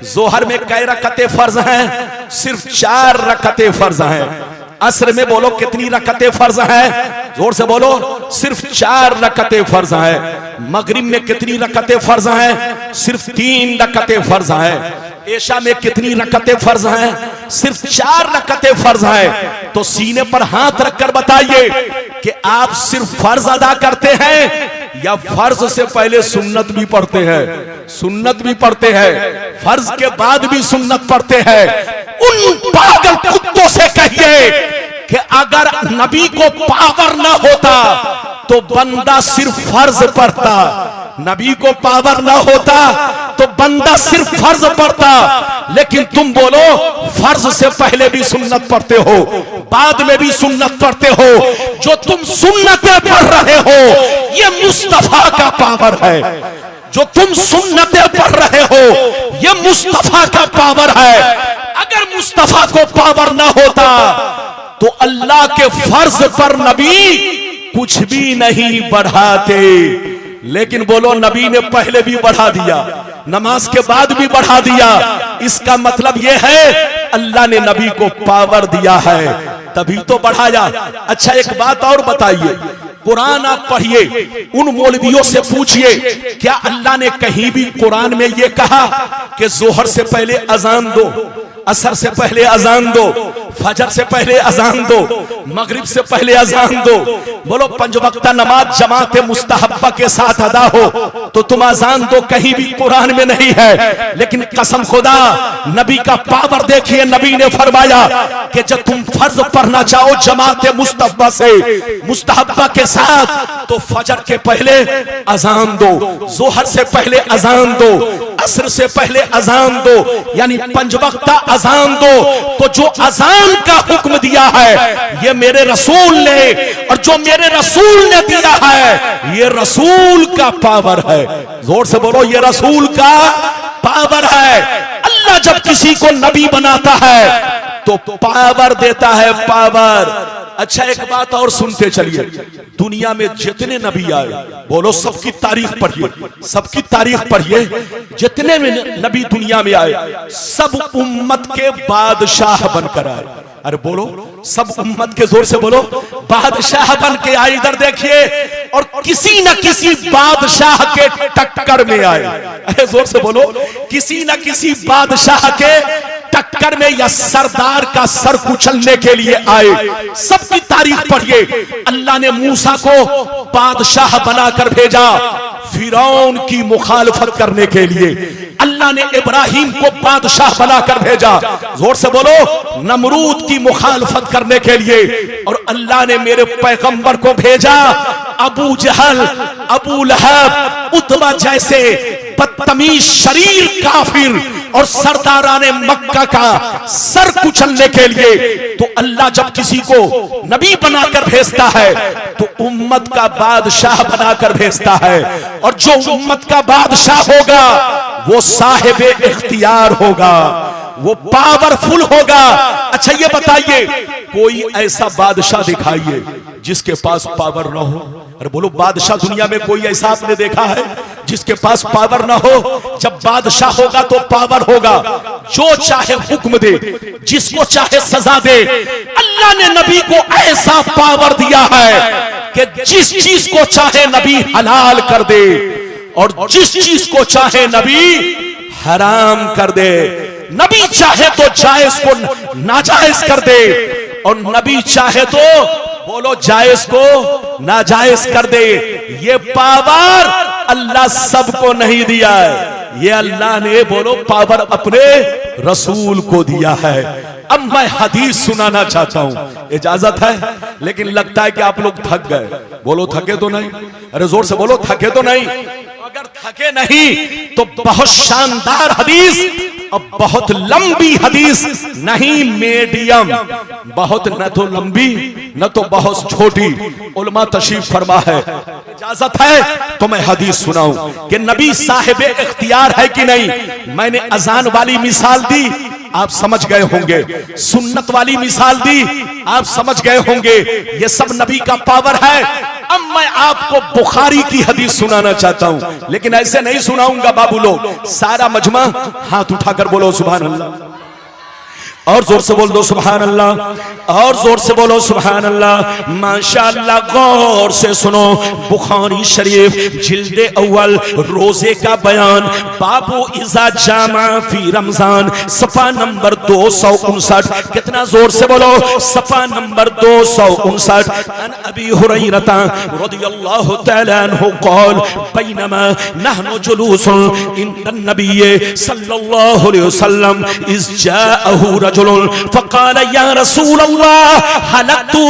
जोहर में कई रकतें फर्ज हैं? सिर्फ 4 रकतें फर्ज हैं। असर में बोलो कितनी रकतें फर्ज हैं? जोर से बोलो, सिर्फ 4 रकतें फर्ज हैं। मगरिब में कितनी रकतें फर्ज हैं? सिर्फ 3 रकतें फर्ज हैं। ऐशा में कितनी रकतें फर्ज हैं? सिर्फ 4 रकतें फर्ज हैं। तो सीने पर हाथ रखकर बताइए कि आप सिर्फ फर्ज अदा करते हैं या फर्ज से पहले सुन्नत भी पढ़ते हैं, सुन्नत भी पढ़ते हैं, फर्ज के बाद भी सुन्नत पढ़ते हैं। उन पागल कुत्तों से कहिए कि अगर नबी को पावर ना होता तो बंदा सिर्फ फर्ज पढ़ता, नबी को पावर ना होता तो बंदा सिर्फ फर्ज पढ़ता। लेकिन तुम बोलो फर्ज से पहले भी सुन्नत पढ़ते हो, बाद में भी सुन्नत पढ़ते हो। जो तुम सुन्नतें पढ़ रहे हो ये मुस्तफा का पावर है, जो तुम सुन्नतें पढ़ रहे हो ये मुस्तफा का पावर है। अगर मुस्तफा को पावर ना होता तो अल्लाह के फर्ज पर नबी कुछ भी नहीं बढ़ाते। लेकिन बोलो नबी ने पहले भी बढ़ा दिया, नमाज के बाद भी बढ़ा दिया। इसका मतलब यह है अल्लाह ने नबी को पावर दिया है तभी तो बढ़ाया। अच्छा एक बात और बताइए, कुरान आप पढ़िए, उन मौलवियों से पूछिए क्या अल्लाह ने कहीं भी कुरान में यह कहा कि जोहर से पहले अजान दो, असर से पहले अजान दो, फजर से पहले अजान दो, मगरिब से पहले अजान दो? बोलो पंज वक्ता नमाज जमात मुस्तहब्बा के साथ अदा हो तो तुम अजान दो, कहीं भी कुरान में नहीं है। लेकिन कसम खुदा नबी का पावर देखिए, नबी ने फरमाया कि जब तुम फर्ज पढ़ना चाहो जमात मुस्तहब्बा से, मुस्तहब्बा के साथ, तो फजर के पहले अजान दो, जोहर से पहले अजान दो, असर से पहले अजान दो, यानी पंज वक्ता अजान दो। तो जो अजान का हुक्म दिया है ये मेरे रसूल ने, और जो मेरे रसूल ने दिया है ये रसूल का पावर है। जोर से बोलो ये रसूल का पावर है। अल्लाह जब किसी को नबी बनाता है तो पावर देता है, पावर। अच्छा एक बात और सुनते चलिए, दुनिया में जितने नबी आए बोलो सबकी तारीख पढ़िए, सबकी तारीख पढ़िए, जितने में नबी दुनिया में आए सब उम्मत के बादशाह बनकर आए। अरे बोलो सब उम्मत के, जोर से बोलो, बादशाह बन के आए। इधर देखिए, और किसी न किसी बादशाह के टक्कर में आए। अरे जोर से बोलो, किसी न किसी बादशाह के टक्कर में या सरदार का सर कुचलने के लिए आए। सबकी तारीख पढ़िए। अल्लाह ने मूसा को बादशाह बनाकर भेजा फिरौन की मुखालफत करने के लिए। अल्लाह ने इब्राहिम को बादशाह बनाकर भेजा, जोर से बोलो, नमरूद की मुखालफत करने के लिए। और अल्लाह ने मेरे पैगंबर को भेजा अबू जहल, अबू लहब, उतबा जैसे बदतमीज शरीर काफिर और सरदाराने मक्का का सर कुचलने के लिए। तो अल्लाह जब किसी को नबी बनाकर भेजता है तो उम्मत का बादशाह बनाकर भेजता है, और जो उम्मत का बादशाह होगा वो साहिब इख्तियार होगा, वो पावरफुल होगा। अच्छा ये बताइए कोई ऐसा बादशाह दिखाइए जिसके पास पावर ना हो। अरे बोलो बादशाह दुनिया में कोई ऐसा आपने देखा है जिसके पास पावर ना हो? जब बादशाह होगा तो पावर होगा, जो चाहे हुक्म दे, जिसको चाहे सजा दे। अल्लाह ने नबी को ऐसा पावर दिया है कि जिस चीज को चाहे नबी हलाल कर दे और जिस चीज को चाहे नबी हराम कर दे। नबी चाहे तो जायज को नाजायज कर दे और नबी चाहे तो बोलो जायज को नाजायज कर दे। ये पावर अल्लाह सबको नहीं दिया है, ये अल्लाह ने बोलो पावर अपने रसूल को दिया है। अब मैं हदीस सुनाना चाहता हूं, इजाजत है? लेकिन लगता है कि आप लोग थक गए। बोलो थके तो नहीं? अरे जोर से बोलो थके तो नहीं? अगर थके नहीं तो बहुत शानदार हदीस और बहुत लंबी हदीस नहीं, मीडियम, बहुत न तो लंबी न तो बहुत छोटी, उलमा तशरीफ फरमा है। इजाजत है तो मैं हदीस सुनाऊं कि नबी साहिब इख्तियार है कि नहीं। मैंने अजान वाली मिसाल दी, आप समझ गए होंगे। सुन्नत वाली मिसाल दी, आप समझ गए होंगे। ये सब नबी का पावर है। अब मैं आपको बुखारी की हदीस सुनाना चाहता हूं, लेकिन ऐसे नहीं सुनाऊंगा बाबू लोग। सारा मजमा हाथ उठाकर बोलो सुभान अल्लाह। और जोर से बोल दो सुभान अल्लाह, और जोर से बोलो सुभान अल्लाह। माशाअल्लाह, गौर से सुनो, बुखारी शरीफ जिल्दे अव्वल रोजे का बयान, बाबू इज़ा जामा फी रमजान, सफा नंबर 259। कितना जोर से बोलो, सफा नंबर 259। अन अबी हुरैरा रदियल्लाहु तआला अन्हु क़ाल बैनमा नहनु जुलूसन इंदन नबी सल्लल्लाहु अलैहि वसल्लम इज़ जाअहु रजुल फ़क़ाल या रसूल अल्लाह हलकतु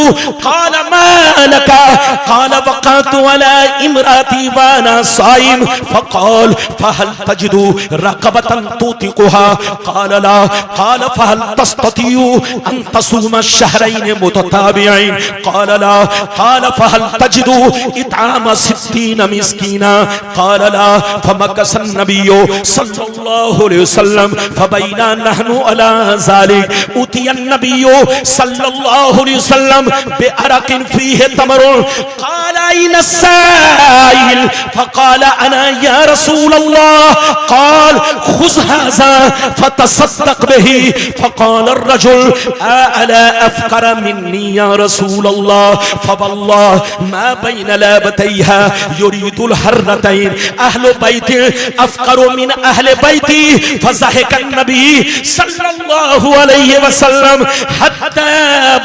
क़ाल मा लका क़ाल वक़अतु अला इम्राती वाना साइम फ़क़ाल फ़हल तजिदु रक़बतन तुतिक़ुहा क़ाल ला क़ाल फ़हल तस्ततिउ अन तसूम शहरैन मुतताबिऐन क़ाल ला क़ाल फ़हल तजिदु इतआम 60 मिस्कीना क़ाल ला फ़मकस नबिय्यु सल्लल्लाहु अलैहि वसल्लम फ़बैना नहनु अला ज़ालिक उतिय नबिय्यु सल्लल्लाहु अलैहि वसल्लम बिअरक़िन फ़ीहि तमरुन क़ाल अय्न अस्साइल फ़क़ाल अना या रसूल अल्लाह क़ाल ख़ुज़ हाज़ा फ़तसद्दक़ बिही फ़क़ाल अर्रजुल अला अफ़क़र मिन्नी या रसूल अल्लाह फ़वल्लाह मा बैन लाबतैहा युरीदुल हर्रतैन अहलु बैति अफ़क़रु मिन अहलि बैति फ़ज़हिक नबी सल्लल्लाहु अलैहि वसल्लम हत्ता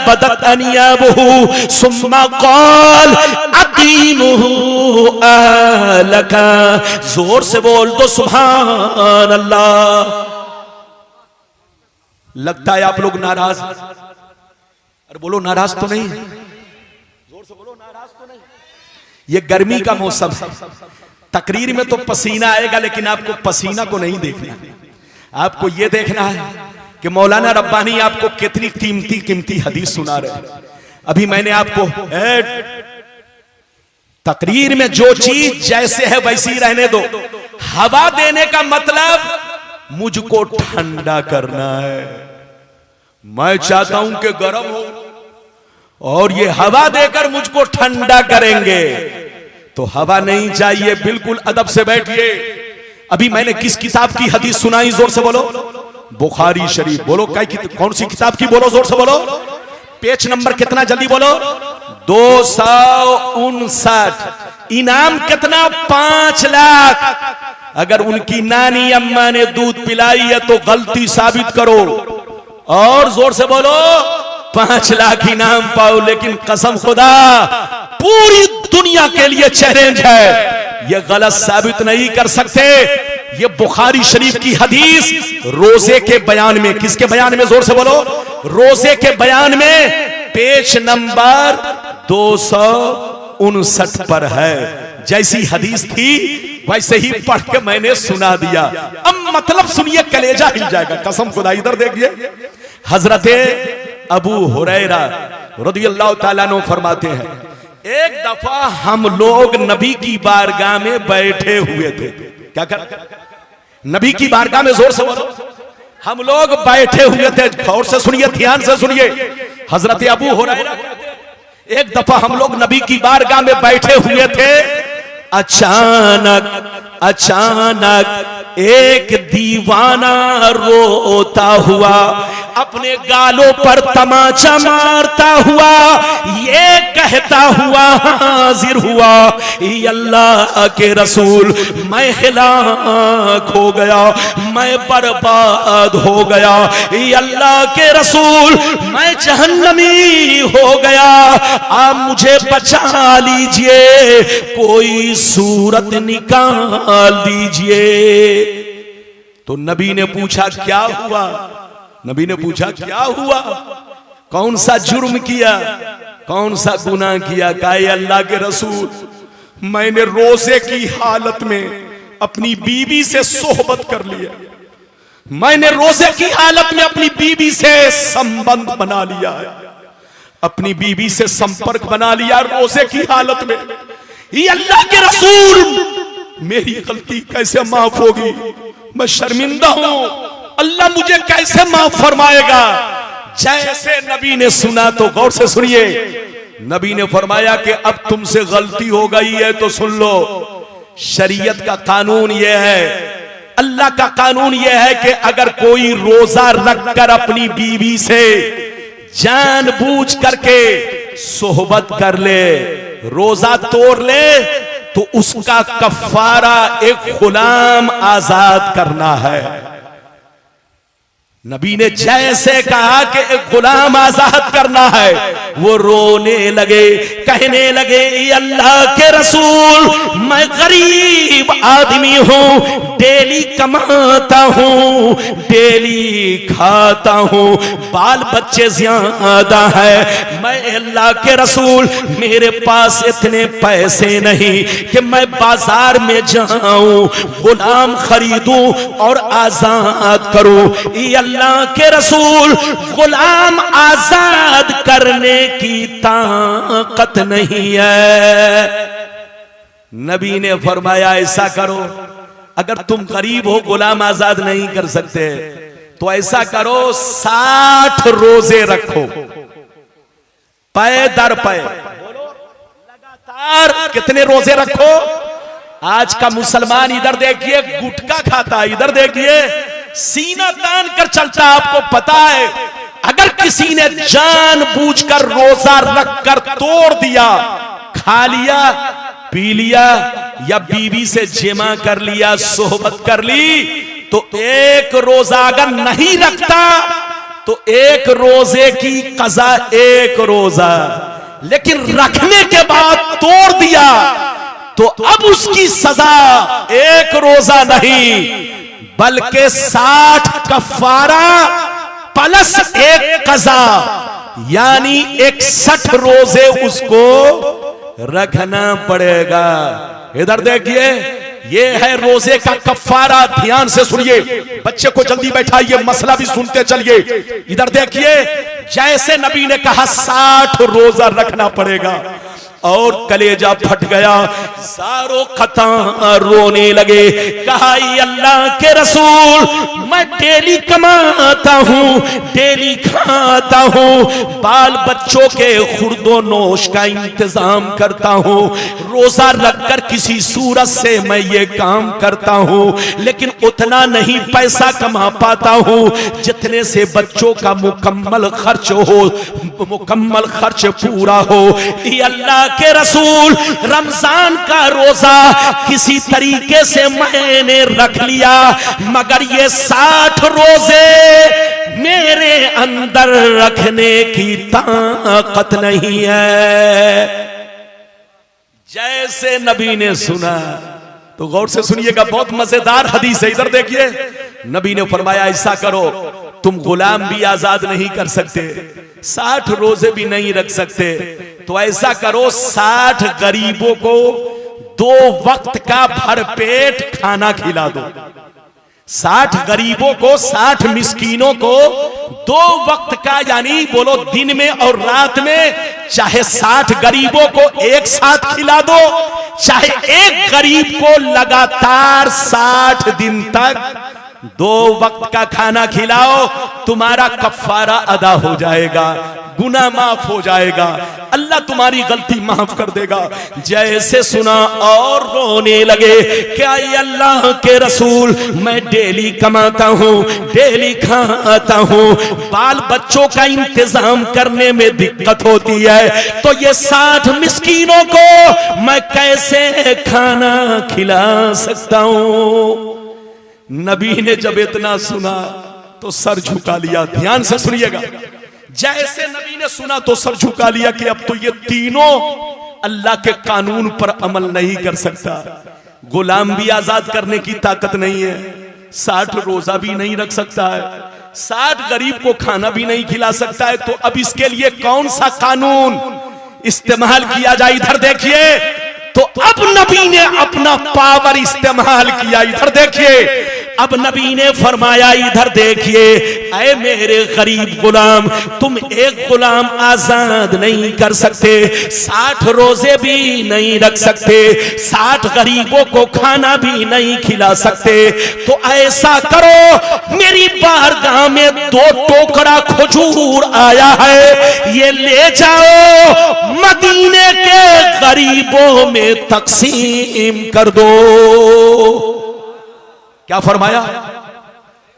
बदत अनियाबुहु सुम्मा क़ाल अक़ीमुहु अहलका। जोर से बोल दो सुभान अल्लाह। लगता है आप लोग नाराज, अरे बोलो नाराज तो नहीं, जोर से बोलो नाराज तो नहीं। ये गर्मी का मौसम है, तकरीर में तो पसीना आएगा लेकिन आपको पसीना को नहीं देखना, आपको ये देखना है कि मौलाना रब्बानी आपको कितनी कीमती कीमती हदीस सुना रहे हैं। अभी मैंने आपको तकरीर में जो चीज जैसे है वैसी रहने दो, हवा देने का मतलब मुझको ठंडा करना है। मैं चाहता हूं कि गर्म हो और ये हवा देकर मुझको ठंडा करेंगे, तो हवा नहीं चाहिए, बिल्कुल अदब से बैठिए। अभी मैंने किस किताब की हदीस सुनाई, जोर से बोलो, बुखारी शरीफ। बोलो कौन सी किताब की, बोलो जोर से बोलो, पेज नंबर कितना, जल्दी बोलो, 259। इनाम कितना, 5 लाख। अगर उनकी नानी अम्मा ने दूध पिलाई है तो गलती साबित करो, और जोर से बोलो 5 लाख इनाम पाओ। लेकिन कसम खुदा पूरी दुनिया के लिए चैलेंज है, ये गलत साबित नहीं कर सकते। ये बुखारी शरीफ की हदीस रोजे के बयान में, किसके बयान में, जोर से बोलो, रोजे के बयान में पेज नंबर 259 पर है। जैसी हदीस थी वैसे ही पढ़ के मैंने सुना दिया। अब मतलब सुनिए, कलेजा हिल जाएगा, कसम खुदा। इधर देखिए, हजरते अबू हुरैरा रदियल्लाहु ताला अन्हु फरमाते हैं, एक दफा हम लोग नबी की बारगाह में बैठे हुए थे। क्या कर, नबी की बारगाह में, जोर से बोलो, हम लोग बैठे हुए थे। गौर से सुनिए, ध्यान से सुनिए। हजरत अबू हुरैरा कहते हैं, एक दफा हम लोग नबी की बारगाह में बैठे हुए थे, अचानक एक दीवाना रोता हुआ अपने गालों पर तमाचा मारता हुआ ये कहता हुआ हाजिर हुआ, अल्लाह के रसूल मैं हिलाक हो गया, मैं बर्बाद हो गया, अल्लाह के रसूल मैं जहन्नमी हो गया, आप मुझे बचा लीजिए, कोई सूरत निकाल दीजिए। तो नबी ने पूछा क्या हुआ, नबी ने पूछा क्या हुआ, कौन सा जुर्म किया, कौन सा गुनाह किया। कहा अल्लाह के रसूल मैंने रोजे की हालत में अपनी बीवी से सोहबत कर लिया, मैंने रोजे की हालत में अपनी बीवी से संबंध बना लिया है, अपनी बीवी से संपर्क बना लिया रोजे की हालत में। ये अल्लाह के रसूल मेरी गलती कैसे माफ होगी, मैं शर्मिंदा हूं, अल्लाह मुझे कैसे माफ फरमाएगा। जैसे नबी ने सुना तो गौर से सुनिए, नबी ने फरमाया कि अब तुमसे गलती हो गई है तो सुन लो, शरीयत का कानून यह है अल्लाह का कानून यह है कि अगर कोई रोजा रखकर अपनी बीवी से जानबूझ करके सोहबत कर ले, रोजा तोड़ ले, तो उसका कफारा एक गुलाम आजाद करना है। नबी ने जैसे कहा कि एक गुलाम आजाद करना है, वो रोने लगे, कहने लगे अल्लाह के रसूल, मैं गरीब आदमी हूं, डेली कमाता हूं, डेली खाता हूं, बाल बच्चे ज्यादा है, मैं अल्लाह के रसूल मेरे पास इतने पैसे नहीं कि मैं बाजार में जाऊं, गुलाम खरीदूं और आजाद करूं। अल्लाह के रसूल, गुलाम आजाद करने की ताकत नहीं है। नबी ने फरमाया ऐसा करो, अगर तुम गरीब हो, गुलाम आजाद नहीं कर सकते, तो ऐसा करो 60 रोजे रखो, पै दर पै, लगातार कितने रोजे रखो। आज का मुसलमान इधर देखिए गुटखा खाता, इधर देखिए सीना तान कर चलता। आपको पता है अगर किसी ने जानबूझकर रोजा रखकर तोड़ दिया, खा लिया, पी लिया या बीवी से जिमा कर लिया, सोहबत कर ली, तो एक रोजा अगर नहीं रखता तो एक रोजे की कज़ा एक रोजा, लेकिन रखने के बाद तोड़ दिया तो अब उसकी सजा एक रोजा नहीं बल्कि 60 कफारा प्लस एक कज़ा, यानी 61 रोजे उसको रखना पड़ेगा। इधर देखिए, ये है रोजे का कफारा। ध्यान से सुनिए, बच्चे को जल्दी बैठाइए, मसला भी सुनते चलिए। इधर देखिए, जैसे नबी ने कहा 60 रोजा रखना पड़ेगा, और कलेजा फट गया, सारों खता रोने लगे। कहा अल्लाह के रसूल, मैं डेली कमाता हूं, डेली खाता हूं, बाल बच्चों के खुर्दो नोश का इंतजाम करता हूं, रोजा रखकर किसी सूरत से मैं ये काम करता हूं, लेकिन उतना नहीं पैसा कमा पाता हूं जितने से बच्चों का मुकम्मल खर्च हो, मुकम्मल खर्च पूरा हो। अल्लाह के रसूल, रमजान का रोजा किसी तरीके से मैंने रख लिया, मगर ये 60 रोजे मेरे अंदर रखने की ताकत नहीं है। जैसे नबी ने सुना, तो गौर से सुनिएगा, बहुत मजेदार हदीस है। इधर देखिए, नबी ने फरमाया ऐसा करो, तुम गुलाम भी आजाद नहीं कर सकते, 60 रोजे भी नहीं रख सकते, तो ऐसा करो 60 गरीबों को 2 वक्त का भरपेट खाना खिला दो। 60 गरीबों को, 60 मिस्कीनों को 2 वक्त का, यानी बोलो दिन में और रात में, चाहे 60 गरीबों को एक साथ खिला दो, चाहे एक गरीब को लगातार 60 दिन तक 2 वक्त का खाना खिलाओ, तुम्हारा कफारा अदा हो जाएगा, गुनाह माफ हो जाएगा, अल्लाह तुम्हारी गलती माफ कर देगा। जैसे सुना और रोने लगे, क्या अल्लाह के रसूल, मैं डेली कमाता हूँ, डेली खाता हूँ, बाल बच्चों का इंतजाम करने में दिक्कत होती है, तो ये 60 मिस्कीनों को मैं कैसे खाना खिला सकता हूँ। नबी ने जब इतना सुना तो सर झुका लिया। ध्यान से सुनिएगा, जैसे नबी ने सुना तो सर झुका लिया कि अब तो ये तीनों अल्लाह के कानून पर अमल नहीं कर सकता, गुलाम भी आजाद करने की ताकत नहीं है, 60 रोजा भी नहीं रख सकता है, 60 गरीब को खाना भी नहीं खिला सकता है, तो अब इसके लिए कौन सा कानून इस्तेमाल किया जाए। इधर देखिए, तो अब नबी ने अपना पावर इस्तेमाल किया। इधर देखिए, अब नबी ने फरमाया, इधर देखिए, ऐ मेरे गरीब गुलाम, तुम एक गुलाम आजाद नहीं कर सकते, 60 रोजे भी नहीं रख सकते, 60 गरीबों को खाना भी नहीं खिला सकते, तो ऐसा करो, मेरी बारगाह में 2 टोकरा खजूर आया है, ये ले जाओ, मदीने के गरीबों में तकसीम कर दो। क्या फरमाया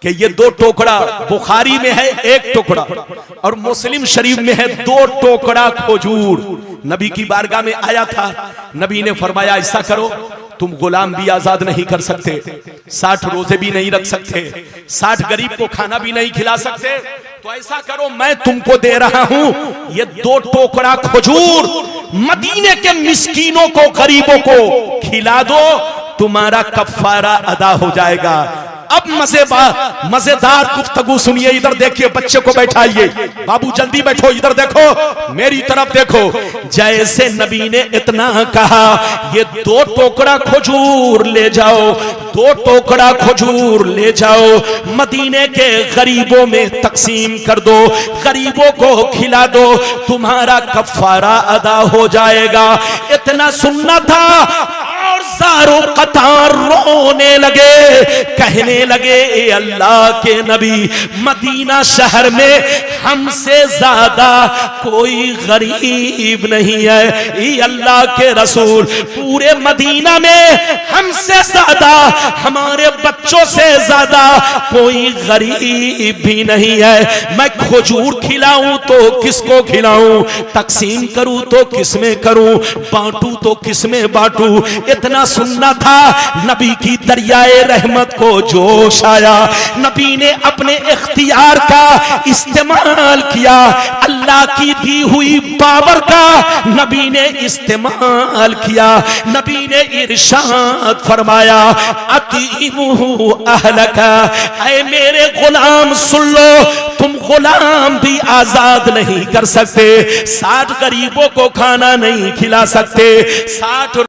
कि ये 2 टोकरा, बुखारी में है 1 टुकड़ा और मुस्लिम शरीफ में है 2 टोकरा खजूर। नबी की बारगाह में आया था, नबी ने फरमाया ऐसा करो, तुम गुलाम भी आजाद नहीं कर सकते, 60 रोजे भी नहीं रख सकते, 60 गरीब को खाना भी नहीं खिला सकते, तो ऐसा करो मैं तुमको दे रहा हूं ये 2 टोकरा खजूर, मदीने के मिस्कीनों को, गरीबों को खिला दो, तुम्हारा कफारा अदा हो जाएगा। अब मजेदार गुफ्तगू सुनिए, इधर देखिए, बच्चे को बैठाइए, बाबू जल्दी बैठो, इधर देखो, मेरी तरफ देखो। जैसे नबी ने इतना कहा, ये 2 टोकरा खजूर ले जाओ, 2 टोकरा खजूर ले जाओ, मदीने के गरीबों में तकसीम कर दो, गरीबों को खिला दो, तुम्हारा कफारा अदा हो जाएगा। इतना सुनना था और सारों कतार रोने लगे, कहने लगे, ए अल्लाह के नबी, मदीना शहर में हमसे ज्यादा कोई गरीब नहीं है। ए अल्लाह के रसूल, पूरे मदीना में हमसे ज्यादा, हमारे बच्चों से ज्यादा कोई गरीब भी नहीं है। मैं खजूर खिलाऊं तो किसको खिलाऊं, तकसीम करूं तो किसमें करूं, बांटूं तो किसमें बांटूं। इतना सुनना था, नबी की दरियाए रहमत को जोश आया, नबी ने अपने इख्तियार का इस्तेमाल किया, अल्लाह की दी हुई पावर का नबी ने इस्तेमाल किया। नबी ने इरशाद फरमाया, अतीमुहु अहलका, ऐ मेरे गुलाम सुन लो, तुम गुलाम भी आजाद नहीं कर सकते, 60 गरीबों को खाना नहीं खिला सकते, 60